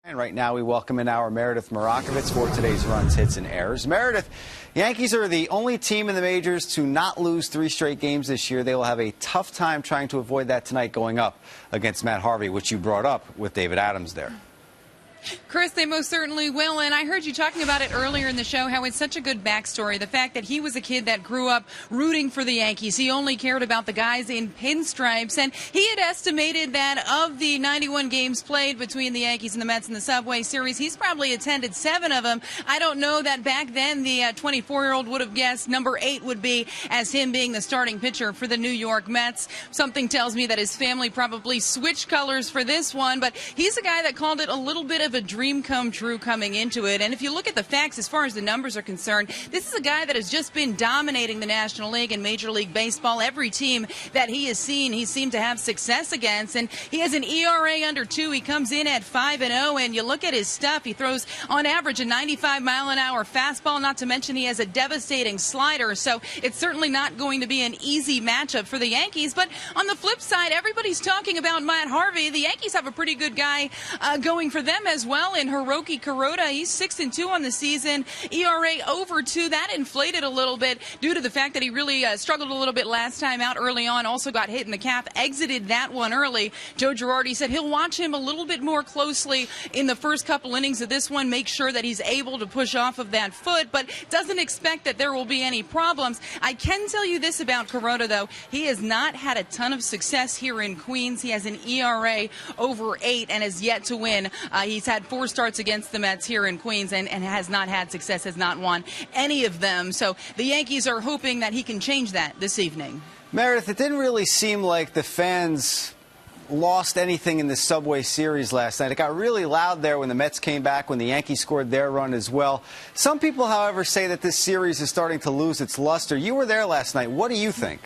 And right now we welcome in our Meredith Marakovits for today's runs, hits, and errors. Meredith, Yankees are the only team in the majors to not lose 3 straight games this year. They will have a tough time trying to avoid that tonight going up against Matt Harvey, which you brought up with David Adams there. Chris, they most certainly will, and I heard you talking about it earlier in the show, how it's such a good backstory. The fact that he was a kid that grew up rooting for the Yankees. He only cared about the guys in pinstripes, and he had estimated that of the 91 games played between the Yankees and the Mets in the Subway Series, he's probably attended 7 of them. I don't know that back then the 24-year-old would have guessed number 8 would be as him being the starting pitcher for the New York Mets. Something tells me that his family probably switched colors for this one, but he's a guy that called it a little bit of a dream come true coming into it. And if you look at the facts as far as the numbers are concerned, this is a guy that has just been dominating the National League and Major League Baseball. Every team that he has seen, he seemed to have success against. And he has an ERA under 2. He comes in at 5-0. And you look at his stuff, he throws on average a 95-mile-an-hour fastball, not to mention he has a devastating slider. So it's certainly not going to be an easy matchup for the Yankees. But on the flip side, everybody's talking about Matt Harvey. The Yankees have a pretty good guy going for them as well in Hiroki Kuroda. He's 6-2 on the season, ERA over 2. That inflated a little bit due to the fact that he really struggled a little bit last time out early on. Also got hit in the calf, exited that one early. Joe Girardi said he'll watch him a little bit more closely in the first couple innings of this one, make sure that he's able to push off of that foot, but doesn't expect that there will be any problems. I can tell you this about Kuroda, though. He has not had a ton of success here in Queens. He has an ERA over 8 and has yet to win. He's had 4 starts against the Mets here in Queens and has not had success, has not won any of them. So the Yankees are hoping that he can change that this evening. Meredith, it didn't really seem like the fans lost anything in the Subway Series last night. It got really loud there when the Mets came back, when the Yankees scored their run as well. Some people, however, say that this series is starting to lose its luster. You were there last night. What do you think?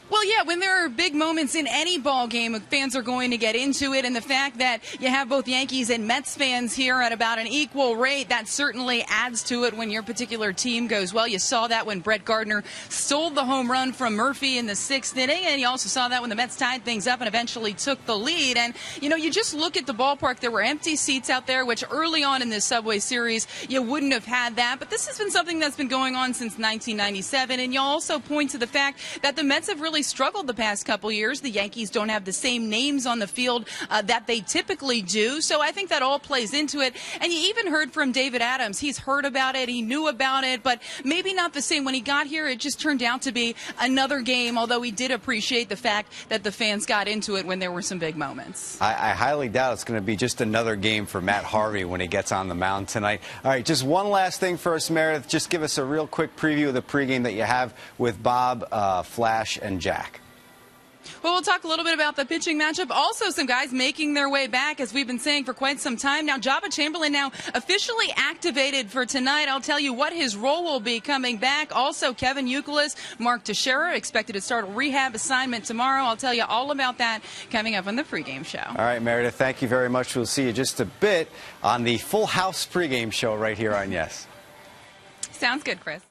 Well, yeah, when there are big moments in any ball game, fans are going to get into it, and the fact that you have both Yankees and Mets fans here at about an equal rate, that certainly adds to it when your particular team goes well. You saw that when Brett Gardner stole the home run from Murphy in the 6th inning, and you also saw that when the Mets tied things up and eventually took the lead. And, you know, you just look at the ballpark. There were empty seats out there, which early on in this Subway Series, you wouldn't have had that. But this has been something that's been going on since 1997, and you also point to the fact that the Mets have really struggled the past couple years. The Yankees don't have the same names on the field that they typically do. So I think that all plays into it. And you even heard from David Adams. He's heard about it. He knew about it, but maybe not the same. When he got here, it just turned out to be another game, although he did appreciate the fact that the fans got into it when there were some big moments. I highly doubt it's going to be just another game for Matt Harvey when he gets on the mound tonight. All right, just one last thing for us, Meredith. Just give us a real quick preview of the pregame that you have with Bob, Flash, and Jack. Well, we'll talk a little bit about the pitching matchup. Also, some guys making their way back, as we've been saying for quite some time now. Jabba Chamberlain now officially activated for tonight. I'll tell you what his role will be coming back. Also, Kevin Youkilis, Mark Teixeira expected to start a rehab assignment tomorrow. I'll tell you all about that coming up on the pregame show. All right, Meredith, thank you very much. We'll see you just a bit on the Full House pregame show right here on Yes. Sounds good, Chris.